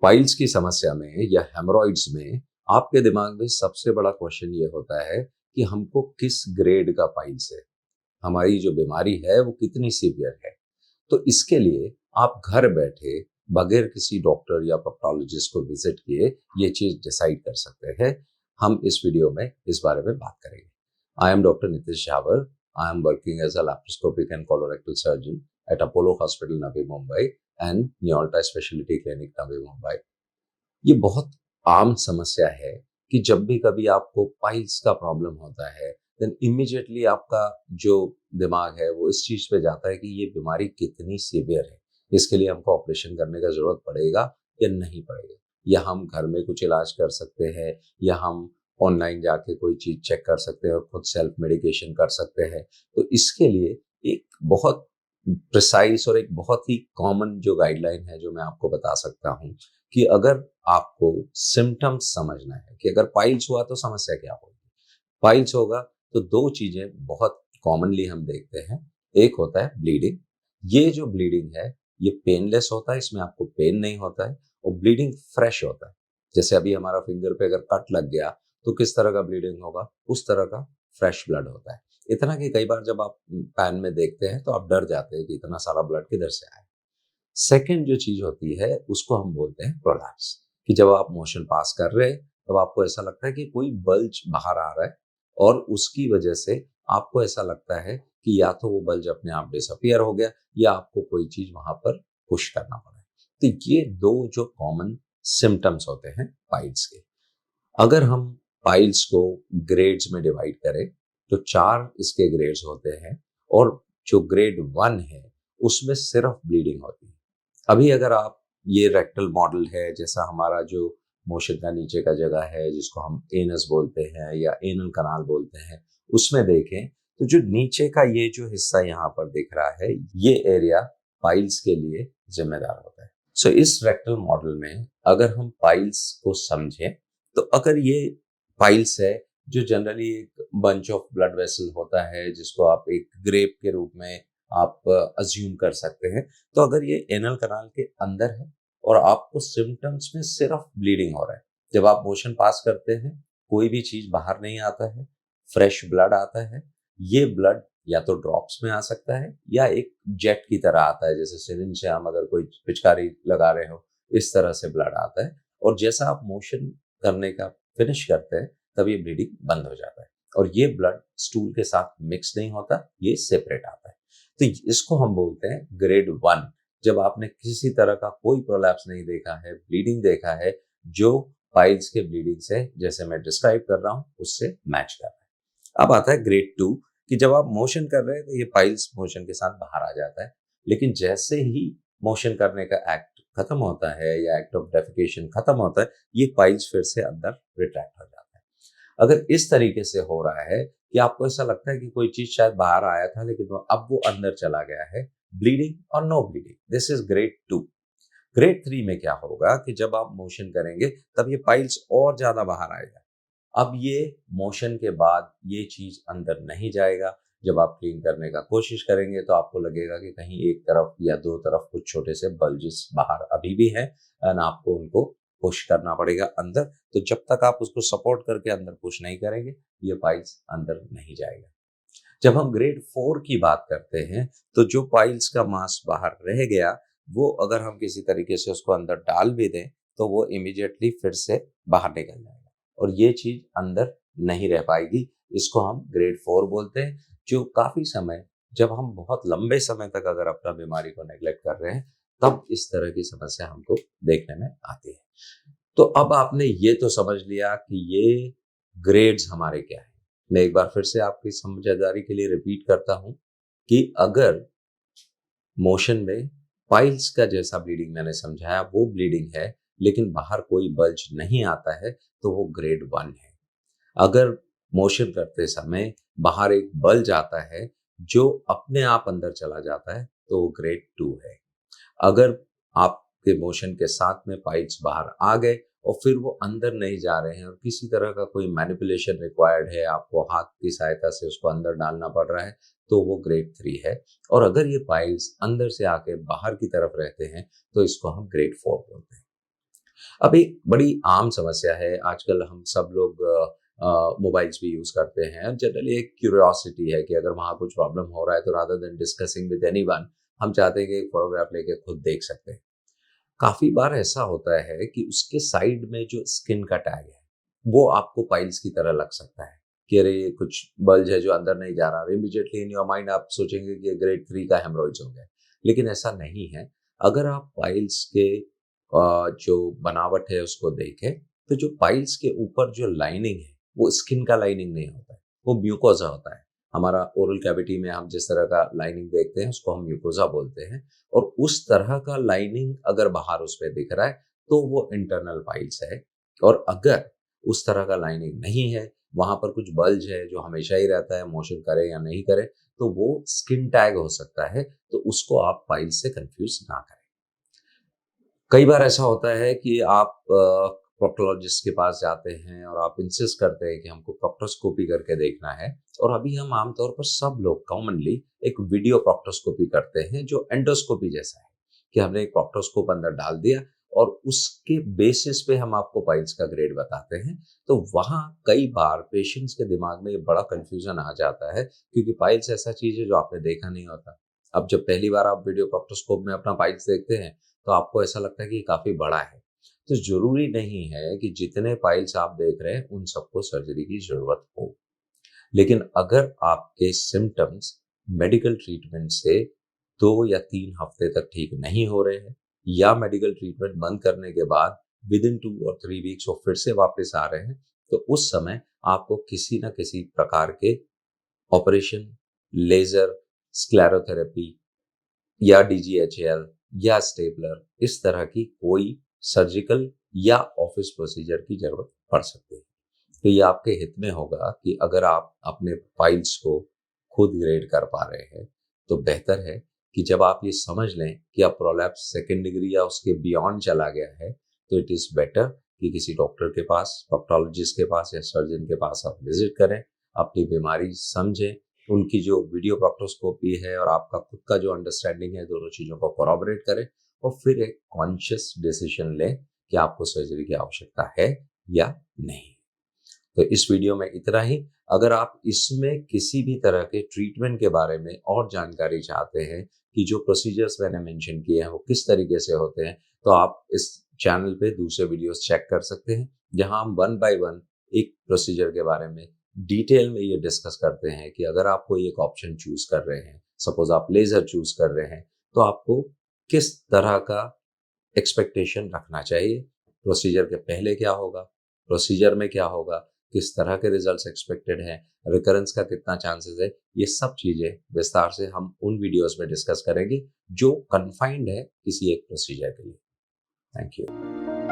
Piles की समस्या में या हेमरॉइड्स में आपके दिमाग में सबसे बड़ा क्वेश्चन ये होता है कि हमको किस ग्रेड का पाइल्स है, हमारी जो बीमारी है वो कितनी सीवियर है। तो इसके लिए आप घर बैठे बगैर किसी डॉक्टर या प्रोक्टोलॉजिस्ट को विजिट किए ये चीज डिसाइड कर सकते हैं। हम इस वीडियो में इस बारे में बात करेंगे। I am doctor Nitish Jhawar. I am working as a laparoscopic and colorectal surgeon at Apollo hospital Navi Mumbai and न्योल्टा स्पेशलिटी क्लिनिक नवी मुंबई। ये बहुत आम समस्या है कि जब भी कभी आपको पाइल्स का प्रॉब्लम होता है देन इमिडिएटली आपका जो दिमाग है वो इस चीज पे जाता है कि ये बीमारी कितनी सीवियर है, इसके लिए हमको ऑपरेशन करने का जरूरत पड़ेगा या नहीं पड़ेगा, या हम घर में कुछ इलाज कर सकते हैं, या हम ऑनलाइन जाके कोई चीज चेक कर सकते हैं और खुद सेल्फ मेडिकेशन कर सकते हैं। तो इसके लिए एक बहुत प्रिसाइज और एक बहुत ही कॉमन जो गाइडलाइन है जो मैं आपको बता सकता हूँ कि अगर आपको सिम्टम्स समझना है कि अगर पाइल्स हुआ तो समस्या क्या होगी। पाइल्स होगा तो दो चीजें बहुत कॉमनली हम देखते हैं। एक होता है ब्लीडिंग। ये जो ब्लीडिंग है ये पेनलेस होता है, इसमें आपको पेन नहीं होता है और ब्लीडिंग फ्रेश होता है। जैसे अभी हमारा फिंगर पे अगर कट लग गया तो किस तरह का ब्लीडिंग होगा, उस तरह का फ्रेश ब्लड होता है। इतना कि कई बार जब आप पैन में देखते हैं तो आप डर जाते हैं कि इतना सारा ब्लड किधर से आया। सेकंड जो चीज होती है उसको हम बोलते हैं प्रोलैप्स, कि जब आप मोशन पास कर रहे हैं तब आपको ऐसा लगता है कि कोई बल्ज बाहर आ रहा है और उसकी वजह से आपको ऐसा लगता है कि या तो वो बल्ज अपने आप डिसअपियर हो गया या आपको कोई चीज वहां पर पुश करना पड़ा है। तो ये दो जो कॉमन सिम्टम्स होते हैं पाइल्स के। अगर हम पाइल्स को ग्रेड्स में डिवाइड करें तो चार इसके ग्रेड्स होते हैं और जो ग्रेड 1 है उसमें सिर्फ ब्लीडिंग होती है। अभी अगर आप ये रेक्टल मॉडल है, जैसा हमारा जो मोशन का नीचे का जगह है जिसको हम एनस बोलते हैं या एनल कनाल बोलते हैं, उसमें देखें तो जो नीचे का ये जो हिस्सा यहाँ पर दिख रहा है ये एरिया पाइल्स के लिए जिम्मेदार होता है। सो इस रेक्टल मॉडल में अगर हम पाइल्स को समझें तो अगर ये पाइल्स है जो जनरली एक बंच ऑफ ब्लड वेसल होता है जिसको आप एक ग्रेप के रूप में आप अज्यूम कर सकते हैं। तो अगर ये एनल कनाल के अंदर है और आपको सिम्टम्स में सिर्फ ब्लीडिंग हो रहा है, जब आप मोशन पास करते हैं कोई भी चीज बाहर नहीं आता है, फ्रेश ब्लड आता है। ये ब्लड या तो ड्रॉप्स में आ सकता है या एक जेट की तरह आता है, जैसे सिरिंज से हम अगर कोई पिचकारी लगा रहे हो इस तरह से ब्लड आता है। और जैसा आप मोशन करने का फिनिश करते हैं तब ये ब्लीडिंग बंद हो जाता है और ये ब्लड स्टूल के साथ मिक्स नहीं होता, ये सेपरेट आता है। तो इसको हम बोलते हैं ग्रेड 1। जब आपने किसी तरह का कोई प्रोलैप्स नहीं देखा है, ब्लीडिंग देखा है जो पाइल्स के ब्लीडिंग से जैसे मैं डिस्क्राइब कर रहा हूं उससे मैच कर रहा है। अब आता है ग्रेड 2 कि जब आप मोशन कर रहे हैं तो ये पाइल्स मोशन के साथ बाहर आ जाता है, लेकिन जैसे ही मोशन करने का एक्ट खत्म होता है या एक्ट ऑफ डेफिकेशन खत्म होता है ये पाइल्स फिर से अंदर रिट्रैक्ट हो जाता है। अगर इस तरीके से हो रहा है कि आपको ऐसा लगता है कि कोई चीज शायद बाहर आया था लेकिन अब वो अंदर चला गया है, ब्लीडिंग और no bleeding, this is grade 2। Grade 3 में क्या होगा कि जब आप मोशन करेंगे तब ये पाइल्स और ज्यादा बाहर आएगा। अब ये मोशन के बाद ये चीज अंदर नहीं जाएगा। जब आप क्लीन करने का कोशिश करेंगे तो आपको लगेगा कि कहीं एक तरफ या दो तरफ कुछ छोटे से बल्जेस बाहर अभी भी हैं एंड आपको उनको पुश करना पड़ेगा अंदर। तो जब तक आप उसको सपोर्ट करके अंदर पुश नहीं करेंगे ये पाइल्स अंदर नहीं जाएगा। जब हम ग्रेड 4 की बात करते हैं तो जो पाइल्स का मास बाहर रह गया वो अगर हम किसी तरीके से उसको अंदर डाल भी दें तो वो इमीडिएटली फिर से बाहर निकल जाएगा और ये चीज अंदर नहीं रह पाएगी। इसको हम ग्रेड 4 बोलते हैं। जो काफी समय, जब हम बहुत लंबे समय तक अगर अपना बीमारी को नेग्लेक्ट कर रहे हैं तब इस तरह की समस्या हमको देखने में आती है। तो अब आपने ये तो समझ लिया कि ये ग्रेड्स हमारे क्या है। मैं एक बार फिर से आपकी समझदारी के लिए रिपीट करता हूं कि अगर मोशन में पाइल्स का जैसा ब्लीडिंग मैंने समझाया वो ब्लीडिंग है लेकिन बाहर कोई बल्ज नहीं आता है तो वो ग्रेड 1 है। अगर मोशन करते समय बाहर एक बल्ज आता है जो अपने आप अंदर चला जाता है तो वो ग्रेड 2 है। अगर आपके मोशन के साथ में पाइल्स बाहर आ गए और फिर वो अंदर नहीं जा रहे हैं और किसी तरह का कोई मैनिपुलेशन रिक्वायर्ड है, आपको हाथ की सहायता से उसको अंदर डालना पड़ रहा है, तो वो ग्रेड 3 है। और अगर ये पाइल्स अंदर से आके बाहर की तरफ रहते हैं तो इसको हम ग्रेड 4 बोलते हैं। अब एक बड़ी आम समस्या है, आजकल हम सब लोग मोबाइल्स भी यूज़ करते हैं। जनरली एक क्यूरियोसिटी है कि अगर वहाँ कुछ प्रॉब्लम हो रहा है तो rather than discussing with anyone, हम चाहते हैं कि एक फ़ोटोग्राफ लेके खुद देख सकते हैं। काफ़ी बार ऐसा होता है कि उसके साइड में जो स्किन का टैग है, वो आपको पाइल्स की तरह लग सकता है कि अरे ये कुछ बल्ज है जो अंदर नहीं जा रहा। इमीडिएटली इन योर माइंड आप सोचेंगे कि ये ग्रेड 3 का हेमरॉइड्स हो गया। लेकिन ऐसा नहीं है। अगर आप पाइल्स के जो बनावट है उसको देखें, तो जो पाइल्स के ऊपर जो लाइनिंग है, वो स्किन का लाइनिंग नहीं होता है, वो म्यूकोसा होता है। हमारा ओरल कैविटी में हम जिस तरह का लाइनिंग देखते हैं, उसको हम म्यूकोसा बोलते हैं। और उस तरह का लाइनिंग अगर बाहर उस पे दिख रहा है, तो वो इंटरनल पाइल्स है। और अगर उस तरह का लाइनिंग नहीं है, वहां पर कुछ बल्ज है जो हमेशा ही रहता है, मोशन करे या नहीं करे, तो वो स्किन टैग हो सकता है। तो उसको आप पाइल्स से कंफ्यूज ना करें। कई बार ऐसा होता है कि आप प्रोक्टोलॉजिस्ट के पास जाते हैं और आप इंसिस्ट करते हैं कि हमको प्रोक्टोस्कोपी करके देखना है। और अभी हम आमतौर पर सब लोग कॉमनली एक वीडियो प्रोक्टोस्कोपी करते हैं, जो एंडोस्कोपी जैसा है कि हमने एक प्रोक्टोस्कोप अंदर डाल दिया और उसके बेसिस पे हम आपको पाइल्स का ग्रेड बताते हैं। तो वहाँ कई बार पेशेंट्स के दिमाग में ये बड़ा कंफ्यूजन आ जाता है, क्योंकि पाइल्स ऐसा चीज है जो आपने देखा नहीं होता। अब जब पहली बार आप वीडियो प्रोक्टोस्कोप में अपना पाइल्स देखते हैं, तो आपको ऐसा लगता है कि ये काफी बड़ा है। तो जरूरी नहीं है कि जितने पाइल्स आप देख रहे हैं उन सबको सर्जरी की जरूरत हो। लेकिन अगर आपके सिम्टम्स मेडिकल ट्रीटमेंट से 2 या 3 हफ्ते तक ठीक नहीं हो रहे हैं, या मेडिकल ट्रीटमेंट बंद करने के बाद विद इन 2 और 3 वीक्स वो फिर से वापस आ रहे हैं, तो उस समय आपको किसी न किसी प्रकार के ऑपरेशन, लेजर, स्क्लेरोथेरेपी या डीजीएचएल या स्टेपलर, इस तरह की कोई सर्जिकल या ऑफिस प्रोसीजर की जरूरत पड़ सकती है। तो ये आपके हित में होगा कि अगर आप अपने फाइल्स को खुद ग्रेड कर पा रहे हैं, तो बेहतर है कि जब आप ये समझ लें कि आप प्रोलैप्स सेकेंड डिग्री या उसके बियॉन्ड चला गया है, तो इट इज बेटर कि किसी डॉक्टर के पास, प्रोक्टोलॉजिस्ट के पास या सर्जन के पास आप विजिट करें, अपनी बीमारी समझें, उनकी जो वीडियो प्रोक्टोस्कोपी है और आपका खुद का जो अंडरस्टैंडिंग है, दोनों चीज़ों को कोरॉबरेट करें और फिर एक कॉन्शियस डिसीजन लें कि आपको सर्जरी की आवश्यकता है या नहीं। तो इस वीडियो में इतना ही। अगर आप इसमें किसी भी तरह के ट्रीटमेंट के बारे में और जानकारी चाहते हैं कि जो प्रोसीजर्स मैंने मेंशन किए हैं वो किस तरीके से होते हैं, तो आप इस चैनल पे दूसरे वीडियोस चेक कर सकते हैं, जहां हम 1 बाय 1 एक प्रोसीजर के बारे में डिटेल में ये डिस्कस करते हैं कि अगर आप कोई एक ऑप्शन चूज कर रहे हैं, सपोज आप लेजर चूज कर रहे हैं, तो आपको किस तरह का एक्सपेक्टेशन रखना चाहिए। प्रोसीजर के पहले क्या होगा, प्रोसीजर में क्या होगा, किस तरह के रिजल्ट्स एक्सपेक्टेड हैं, रिकरेंस का कितना चांसेस है, ये सब चीजें विस्तार से हम उन वीडियोस में डिस्कस करेंगे जो कन्फाइंड है किसी एक प्रोसीजर के लिए। Thank you.